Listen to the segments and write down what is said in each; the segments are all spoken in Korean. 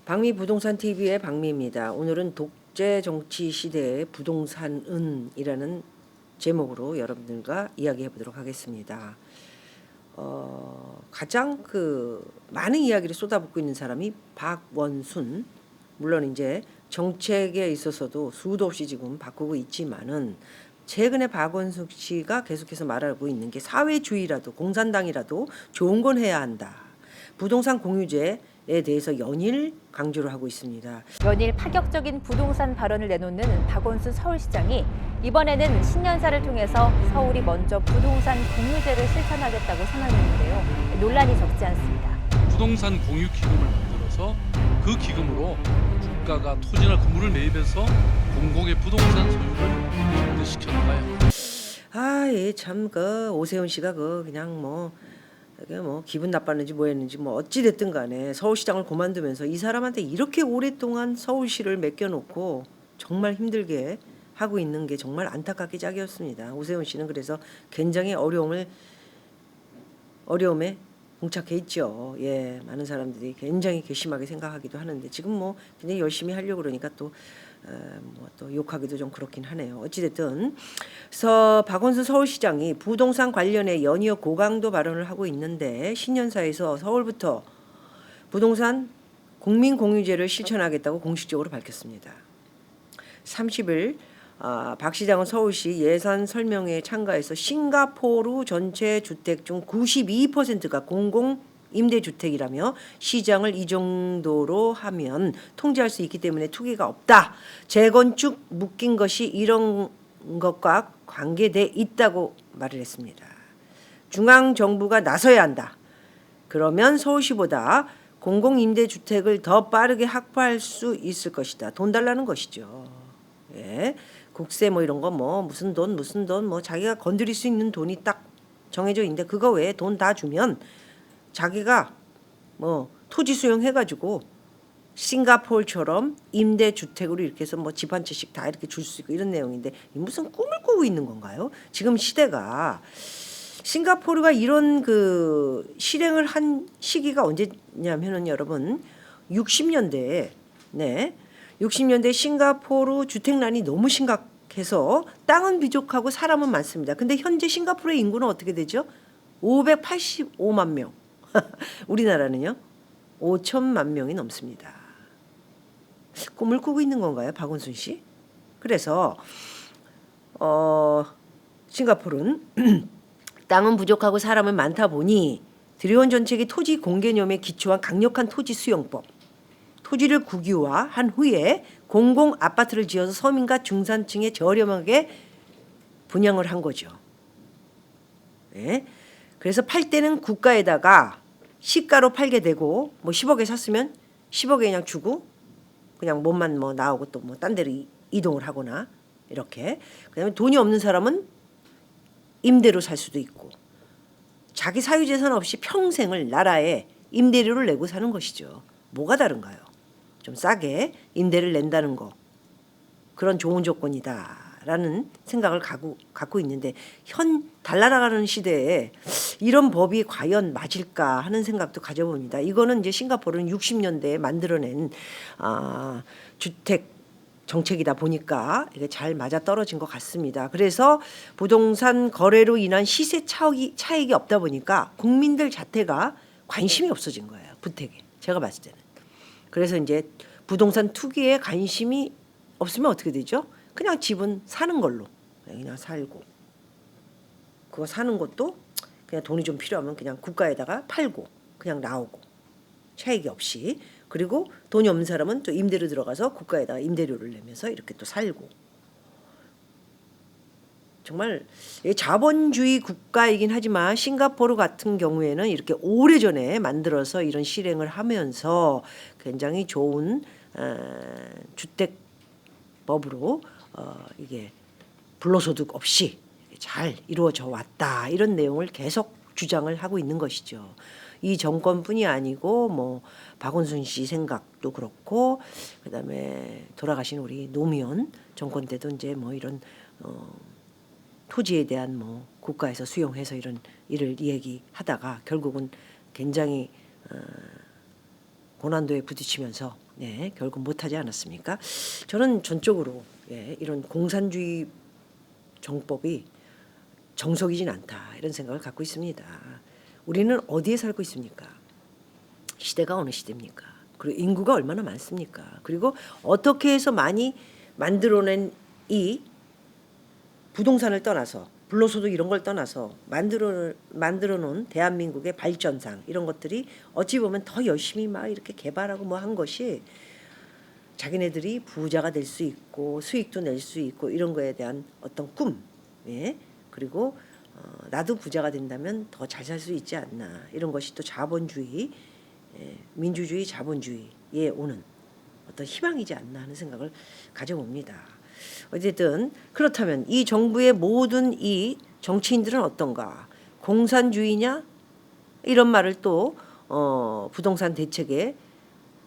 박미 부동산 TV의 박미입니다. 오늘은 독재 정치 시대의 부동산은이라는 제목으로 여러분들과 이야기해 보도록 하겠습니다. 가장 많은 이야기를 쏟아붓고 있는 사람이 박원순. 물론 이제 정책에 있어서도 수도 없이 지금 바꾸고 있지만은 최근에 박원순 씨가 계속해서 말하고 있는 게 사회주의라도 공산당이라도 좋은 건 해야 한다. 부동산 공유제에 대해서 연일 강조를 하고 있습니다. 연일 파격적인 부동산 발언을 내놓는 박원순 서울시장이 이번에는 신년사를 통해서 서울이 먼저 부동산 공유제를 실천하겠다고 선언했는데요. 논란이 적지 않습니다. 부동산 공유 기금을 만들어서 그 기금으로 국가가 토지나 건물을 매입해서 공공의 부동산 소유를 증대시켜 나가야 합니다. 참 오세훈 씨가 그냥 기분 나빴는지 뭐했는지 어찌 됐든 간에 서울시장을 그만두면서 이 사람한테 이렇게 오랫동안 서울시를 맡겨놓고 정말 힘들게 하고 있는 게 정말 안타깝게 짝이었습니다. 오세훈 씨는 그래서 굉장히 어려움에 봉착해 있죠. 예, 많은 사람들이 굉장히 괘씸하게 생각하기도 하는데 지금 굉장히 열심히 하려고 그러니까 또 욕하기도 좀 그렇긴 하네요. 어찌됐든 그래서 박원순 서울시장이 부동산 관련해 연이어 고강도 발언을 하고 있는데 신년사에서 서울부터 부동산 국민공유제를 실천하겠다고 공식적으로 밝혔습니다. 30일 박 시장은 서울시 예산 설명회에 참가해서 싱가포르 전체 주택 중 92%가 공공 임대주택이라며 시장을 이 정도로 하면 통제할 수 있기 때문에 투기가 없다. 재건축 묶인 것이 이런 것과 관계돼 있다고 말을 했습니다. 중앙정부가 나서야 한다. 그러면 서울시보다 공공임대주택을 더 빠르게 확보할 수 있을 것이다. 돈 달라는 것이죠. 예. 국세 이런 거 무슨 돈 자기가 건드릴 수 있는 돈이 딱 정해져 있는데 그거 외에 돈 다 주면 자기가 토지 수용해가지고 싱가포르처럼 임대주택으로 이렇게 해서 집 한 채씩 다 이렇게 줄 수 있고 이런 내용인데 무슨 꿈을 꾸고 있는 건가요? 지금 시대가 싱가포르가 이런 실행을 한 시기가 언제냐면은 여러분 60년대에 60년대 싱가포르 주택난이 너무 심각해서 땅은 부족하고 사람은 많습니다. 근데 현재 싱가포르의 인구는 어떻게 되죠? 585만 명. 우리나라는요? 5천만 명이 넘습니다. 꿈을 꾸고 있는 건가요, 박원순 씨? 그래서 싱가포르는 땅은 부족하고 사람은 많다 보니 들여온 정책이 토지 공개념에 기초한 강력한 토지 수용법, 토지를 국유화한 후에 공공 아파트를 지어서 서민과 중산층에 저렴하게 분양을 한 거죠. 네. 그래서 팔 때는 국가에다가 시가로 팔게 되고 10억에 샀으면 10억에 그냥 주고 그냥 몸만 나오고 또 딴 데로 이동을 하거나 이렇게. 그다음에 돈이 없는 사람은 임대로 살 수도 있고 자기 사유재산 없이 평생을 나라에 임대료를 내고 사는 것이죠. 뭐가 다른가요? 좀 싸게 임대를 낸다는 거 그런 좋은 조건이다라는 생각을 갖고 있는데 달나라가는 시대에 이런 법이 과연 맞을까 하는 생각도 가져봅니다. 이거는 이제 싱가포르는 60년대에 만들어낸 주택 정책이다 보니까 이게 잘 맞아 떨어진 것 같습니다. 그래서 부동산 거래로 인한 시세 차익이 없다 보니까 국민들 자체가 관심이 없어진 거예요. 주택에 제가 봤을 때는. 그래서 이제 부동산 투기에 관심이 없으면 어떻게 되죠? 그냥 집은 사는 걸로 그냥 살고 그거 사는 것도 그냥 돈이 좀 필요하면 그냥 국가에다가 팔고 그냥 나오고 차익이 없이 그리고 돈이 없는 사람은 또 임대로 들어가서 국가에다가 임대료를 내면서 이렇게 또 살고 정말 자본주의 국가이긴 하지만 싱가포르 같은 경우에는 이렇게 오래전에 만들어서 이런 실행을 하면서 굉장히 좋은 주택법으로 이게 불로소득 없이 잘 이루어져 왔다 이런 내용을 계속 주장을 하고 있는 것이죠. 이 정권뿐이 아니고 박원순 씨 생각도 그렇고 그다음에 돌아가신 우리 노무현 정권 때도 이제 이런 토지에 대한 국가에서 수용해서 이런 일을 얘기하다가 결국은 굉장히 고난도에 부딪히면서 예, 결국 못하지 않았습니까? 저는 전적으로 이런 공산주의 정법이 정석이진 않다 이런 생각을 갖고 있습니다. 우리는 어디에 살고 있습니까? 시대가 어느 시대입니까? 그리고 인구가 얼마나 많습니까? 그리고 어떻게 해서 많이 만들어낸 이 부동산을 떠나서 불로소득 이런 걸 떠나서 만들어 놓은 대한민국의 발전상 이런 것들이 어찌 보면 더 열심히 막 이렇게 개발하고 뭐 한 것이 자기네들이 부자가 될 수 있고 수익도 낼 수 있고 이런 거에 대한 어떤 꿈, 그리고 나도 부자가 된다면 더 잘 살 수 있지 않나 이런 것이 또 자본주의, 민주주의, 자본주의에 오는 어떤 희망이지 않나 하는 생각을 가져봅니다. 어쨌든 그렇다면 이 정부의 모든 이 정치인들은 어떤가? 공산주의냐? 이런 말을 또 부동산 대책에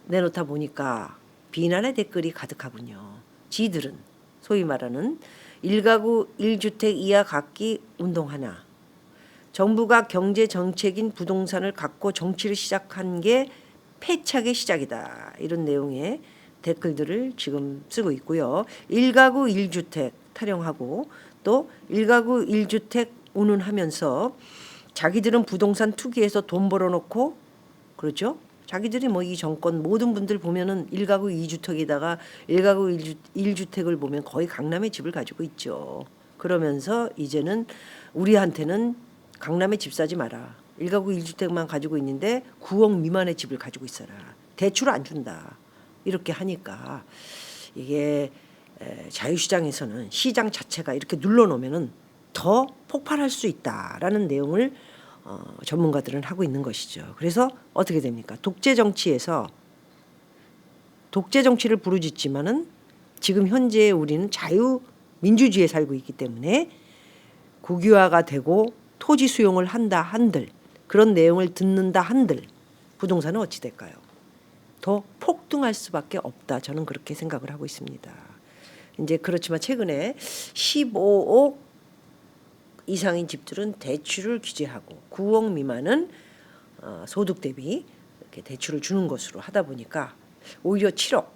내놓다 보니까 비난의 댓글이 가득하군요. 지들은 소위 말하는 1가구 1주택 이하 갖기 운동하나 정부가 경제 정책인 부동산을 갖고 정치를 시작한 게 패착의 시작이다. 이런 내용의 댓글들을 지금 쓰고 있고요. 1가구 1주택 타령하고 또 1가구 1주택 운운하면서 자기들은 부동산 투기해서 돈 벌어놓고 그렇죠? 자기들이 뭐 이 정권 모든 분들 보면은 1가구 2주택에다가 1가구 1주택을 보면 거의 강남에 집을 가지고 있죠. 그러면서 이제는 우리한테는 강남에 집 사지 마라. 1가구 1주택만 가지고 있는데 9억 미만의 집을 가지고 있어라. 대출 안 준다. 이렇게 하니까 이게 자유시장에서는 시장 자체가 이렇게 눌러놓으면은 더 폭발할 수 있다라는 내용을 전문가들은 하고 있는 것이죠. 그래서 어떻게 됩니까? 독재 정치에서 독재 정치를 부르짖지만은 지금 현재 우리는 자유민주주의에 살고 있기 때문에 국유화가 되고 토지 수용을 한다 한들 그런 내용을 듣는다 한들 부동산은 어찌 될까요? 더 폭등할 수밖에 없다. 저는 그렇게 생각을 하고 있습니다. 이제 그렇지만 최근에 15억 이상인 집들은 대출을 규제하고 9억 미만은 소득 대비 이렇게 대출을 주는 것으로 하다 보니까 오히려 7억,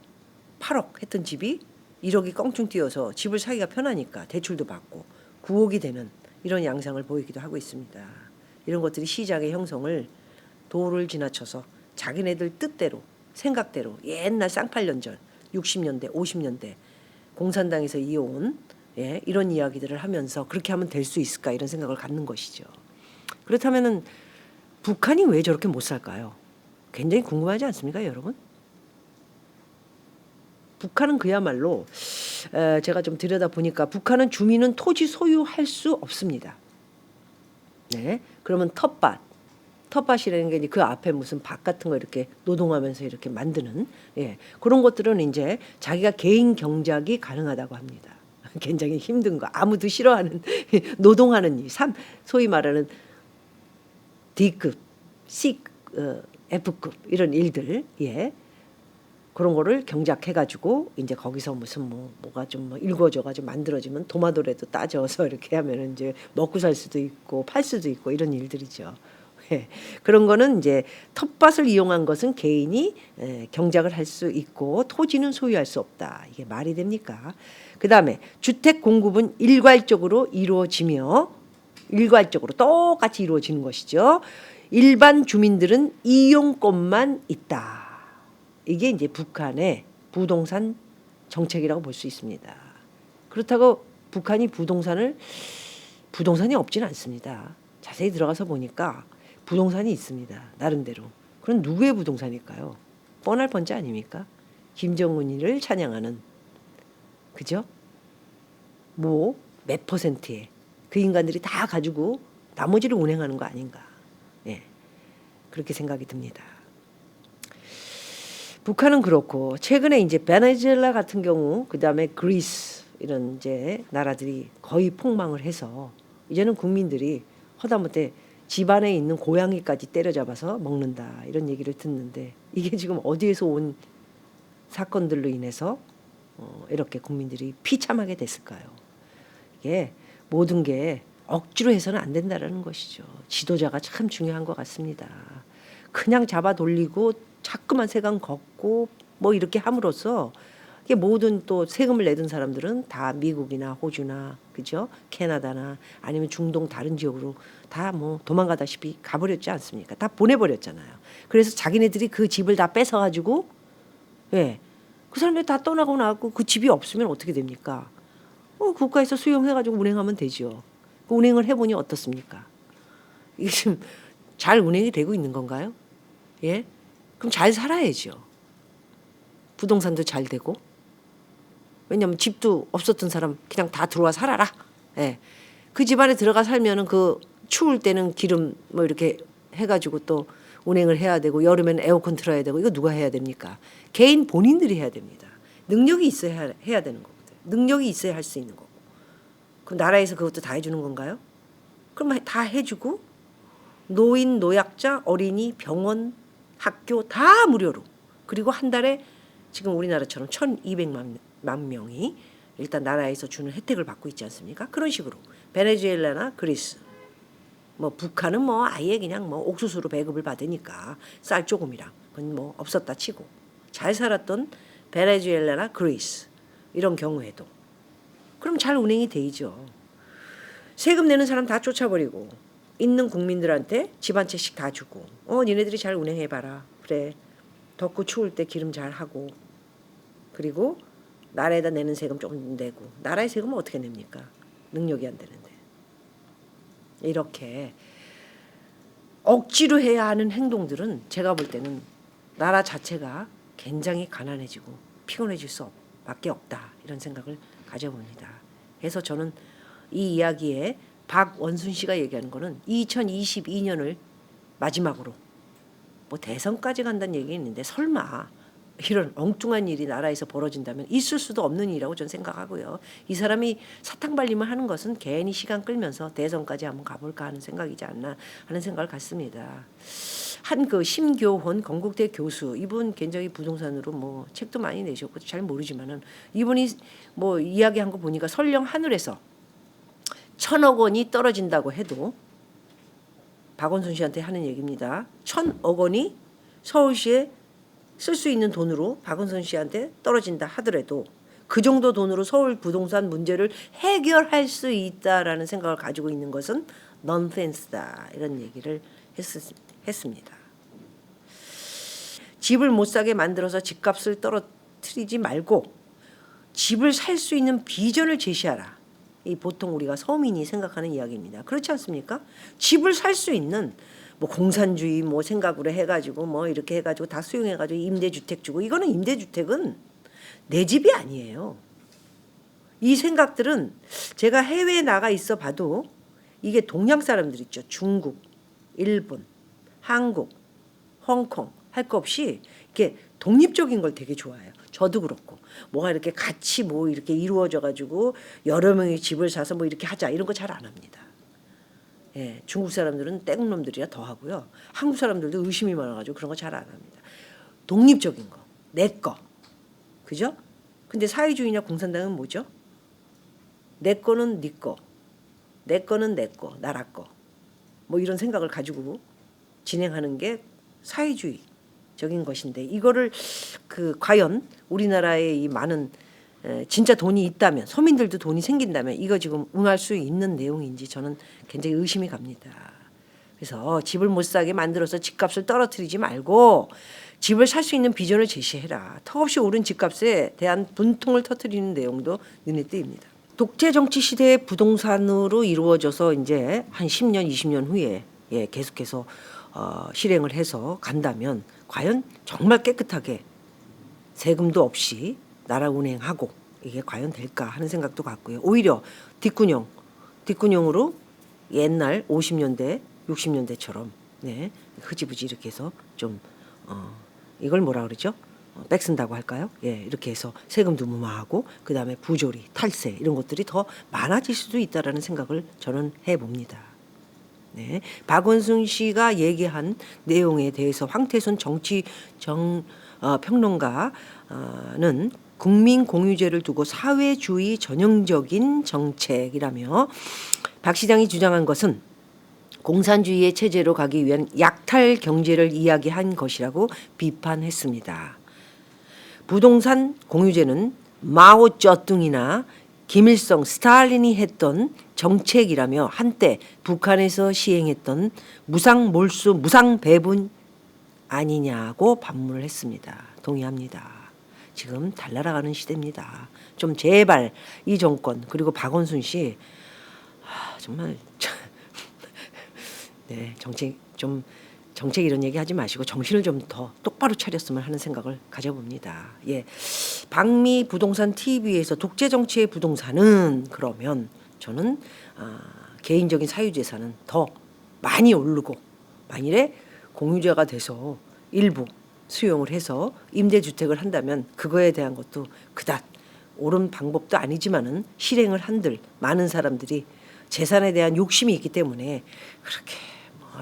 8억 했던 집이 1억이 껑충 뛰어서 집을 사기가 편하니까 대출도 받고 9억이 되는 이런 양상을 보이기도 하고 있습니다. 이런 것들이 시장의 형성을 도를 지나쳐서 자기네들 뜻대로 생각대로 옛날 쌍팔년 전 60년대 50년대 공산당에서 이어온 이런 이야기들을 하면서 그렇게 하면 될 수 있을까 이런 생각을 갖는 것이죠. 그렇다면은 북한이 왜 저렇게 못 살까요? 굉장히 궁금하지 않습니까, 여러분? 북한은 그야말로 제가 좀 들여다 보니까 북한은 주민은 토지 소유할 수 없습니다. 네, 그러면 텃밭이라는 게 그 앞에 무슨 밭 같은 거 이렇게 노동하면서 이렇게 만드는 그런 것들은 이제 자기가 개인 경작이 가능하다고 합니다. 굉장히 힘든 거, 아무도 싫어하는 노동하는 일, 소위 말하는 D급, C, F급 이런 일들, 그런 거를 경작해가지고 이제 거기서 무슨 뭐가 좀 일궈져가지고 만들어지면 도마도라도 따져서 이렇게 하면 이제 먹고 살 수도 있고 팔 수도 있고 이런 일들이죠. 그런 거는 이제 텃밭을 이용한 것은 개인이 경작을 할 수 있고 토지는 소유할 수 없다. 이게 말이 됩니까? 그다음에 주택 공급은 일괄적으로 이루어지며 일괄적으로 똑같이 이루어지는 것이죠. 일반 주민들은 이용권만 있다. 이게 이제 북한의 부동산 정책이라고 볼 수 있습니다. 그렇다고 북한이 부동산이 없지는 않습니다. 자세히 들어가서 보니까 부동산이 있습니다. 나름대로. 그럼 누구의 부동산일까요? 뻔할 번째 아닙니까? 김정은이를 찬양하는, 그죠? 몇 퍼센트의 그 인간들이 다 가지고 나머지를 운행하는 거 아닌가. 그렇게 생각이 듭니다. 북한은 그렇고 최근에 이제 베네수엘라 같은 경우 그다음에 그리스 이런 이제 나라들이 거의 폭망을 해서 이제는 국민들이 허다못해 집안에 있는 고양이까지 때려잡아서 먹는다 이런 얘기를 듣는데 이게 지금 어디에서 온 사건들로 인해서 이렇게 국민들이 비참하게 됐을까요? 이게 모든 게 억지로 해서는 안 된다라는 것이죠. 지도자가 참 중요한 것 같습니다. 그냥 잡아 돌리고 자꾸만 세강 걷고 뭐 이렇게 함으로써 이게 모든 또 세금을 내던 사람들은 다 미국이나 호주나 그죠? 캐나다나 아니면 중동 다른 지역으로 다 뭐 도망가다시피 가버렸지 않습니까? 다 보내버렸잖아요. 그래서 자기네들이 그 집을 다 뺏어가지고 예, 그 사람들이 다 떠나고 나고 그 집이 없으면 어떻게 됩니까? 국가에서 수용해가지고 운행하면 되죠. 그 운행을 해보니 어떻습니까? 이게 지금 잘 운행이 되고 있는 건가요? 예? 그럼 잘 살아야죠. 부동산도 잘 되고. 왜냐면 집도 없었던 사람 그냥 다 들어와 살아라. 예. 그 집 안에 들어가 살면은 그 추울 때는 기름 뭐 이렇게 해가지고 또 운행을 해야 되고 여름에는 에어컨 틀어야 되고 이거 누가 해야 됩니까? 개인 본인들이 해야 됩니다. 능력이 있어야 해야 되는 거거든요. 능력이 있어야 할 수 있는 거고. 그럼 나라에서 그것도 다 해주는 건가요? 그럼 다 해주고 노인, 노약자, 어린이, 병원, 학교 다 무료로. 그리고 한 달에 지금 우리나라처럼 1,200만 명이 일단 나라에서 주는 혜택을 받고 있지 않습니까? 그런 식으로 베네수엘라나 그리스, 뭐 북한은 뭐 아예 그냥 뭐 옥수수로 배급을 받으니까 쌀 조금이랑 그건 뭐 없었다 치고 잘 살았던 베네수엘라나 그리스 이런 경우에도 그럼 잘 운행이 되죠. 세금 내는 사람 다 쫓아버리고 있는 국민들한테 집 한 채씩 다 주고 니네들이 잘 운행해봐라. 그래 덥고 추울 때 기름 잘 하고 그리고 나라에다 내는 세금 조금 내고 나라의 세금은 어떻게 냅니까? 능력이 안 되는데 이렇게 억지로 해야 하는 행동들은 제가 볼 때는 나라 자체가 굉장히 가난해지고 피곤해질 수밖에 없다 이런 생각을 가져봅니다. 그래서 저는 이 이야기에 박원순 씨가 얘기하는 거는 2022년을 마지막으로 뭐 대선까지 간다는 얘기가 있는데 설마 이런 엉뚱한 일이 나라에서 벌어진다면 있을 수도 없는 일이라고 저는 생각하고요. 이 사람이 사탕발림을 하는 것은 괜히 시간 끌면서 대선까지 한번 가볼까 하는 생각이지 않나 하는 생각을 갖습니다. 한 그 심교훈 건국대 교수 이분 굉장히 부동산으로 뭐 책도 많이 내셨고 잘 모르지만은 이분이 뭐 이야기한 거 보니까 설령 하늘에서 1,000억 원이 떨어진다고 해도 박원순 씨한테 하는 얘기입니다. 1,000억 원이 서울시에 쓸 수 있는 돈으로 박원순 씨한테 떨어진다 하더라도 그 정도 돈으로 서울 부동산 문제를 해결할 수 있다라는 생각을 가지고 있는 것은 넌센스다 이런 얘기를 했습니다. 집을 못 사게 만들어서 집값을 떨어뜨리지 말고 집을 살 수 있는 비전을 제시하라. 이 보통 우리가 서민이 생각하는 이야기입니다. 그렇지 않습니까? 집을 살 수 있는 뭐 공산주의 뭐 생각으로 해가지고 뭐 이렇게 해가지고 다 수용해가지고 임대주택 주고 이거는 임대주택은 내 집이 아니에요. 이 생각들은 제가 해외에 나가 있어 봐도 이게 동양 사람들 있죠. 중국, 일본, 한국, 홍콩 할 거 없이 이렇게 독립적인 걸 되게 좋아해요. 저도 그렇고 뭐가 이렇게 같이 뭐 이렇게 이루어져 가지고 여러 명이 집을 사서 뭐 이렇게 하자 이런 거 잘 안 합니다. 예, 중국 사람들은 떼국놈들이라 더 하고요. 한국 사람들도 의심이 많아가지고 그런 거 잘 안 합니다. 독립적인 거, 내 거, 그죠? 근데 사회주의냐 공산당은 뭐죠? 내 거는 네 거, 내 거는 내 거, 나라 거, 뭐 이런 생각을 가지고 진행하는 게 사회주의적인 것인데 이거를 과연 우리나라의 이 많은 진짜 돈이 있다면 서민들도 돈이 생긴다면 이거 지금 응할 수 있는 내용인지 저는 굉장히 의심이 갑니다. 그래서 집을 못 사게 만들어서 집값을 떨어뜨리지 말고 집을 살 수 있는 비전을 제시해라. 턱없이 오른 집값에 대한 분통을 터뜨리는 내용도 눈에 띄입니다. 독재 정치 시대의 부동산으로 이루어져서 이제 한 10년, 20년 후에 계속해서 실행을 해서 간다면 과연 정말 깨끗하게 세금도 없이 나라 운행하고 이게 과연 될까 하는 생각도 갖고요. 오히려 뒷구녕으로 옛날 50년대, 60년대처럼 흐지부지 이렇게 해서 좀 이걸 뭐라 그러죠? 백 쓴다고 할까요? 이렇게 해서 세금도 무마하고 그다음에 부조리, 탈세 이런 것들이 더 많아질 수도 있다라는 생각을 저는 해봅니다. 박원순 씨가 얘기한 내용에 대해서 황태순 평론가는 국민 공유제를 두고 사회주의 전형적인 정책이라며 박 시장이 주장한 것은 공산주의의 체제로 가기 위한 약탈 경제를 이야기한 것이라고 비판했습니다. 부동산 공유제는 마오쩌둥이나 김일성, 스탈린이 했던 정책이라며 한때 북한에서 시행했던 무상 몰수, 무상 배분 아니냐고 반문을 했습니다. 동의합니다. 지금 달나라가는 시대입니다. 좀 제발 이 정권 그리고 박원순 씨 정말 네, 정책 이런 얘기 하지 마시고 정신을 좀 더 똑바로 차렸으면 하는 생각을 가져봅니다. 예, 박미 부동산 TV에서 독재 정치의 부동산은 그러면 저는 개인적인 사유재산은 더 많이 오르고 만일에 공유제가 돼서 일부 수용을 해서 임대주택을 한다면 그거에 대한 것도 그닥 옳은 방법도 아니지만은 실행을 한들 많은 사람들이 재산에 대한 욕심이 있기 때문에 그렇게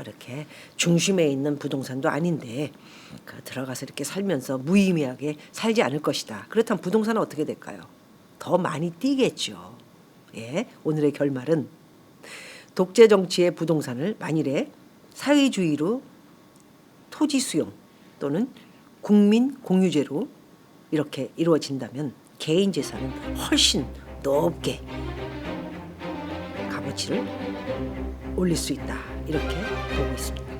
이렇게 중심에 있는 부동산도 아닌데 들어가서 이렇게 살면서 무의미하게 살지 않을 것이다. 그렇다면 부동산은 어떻게 될까요? 더 많이 뛰겠죠. 예, 오늘의 결말은 독재 정치의 부동산을 만일에 사회주의로 토지 수용 또는 국민 공유제로 이렇게 이루어진다면 개인 재산은 훨씬 높게 값어치를 올릴 수 있다. 이렇게 보고 있습니다.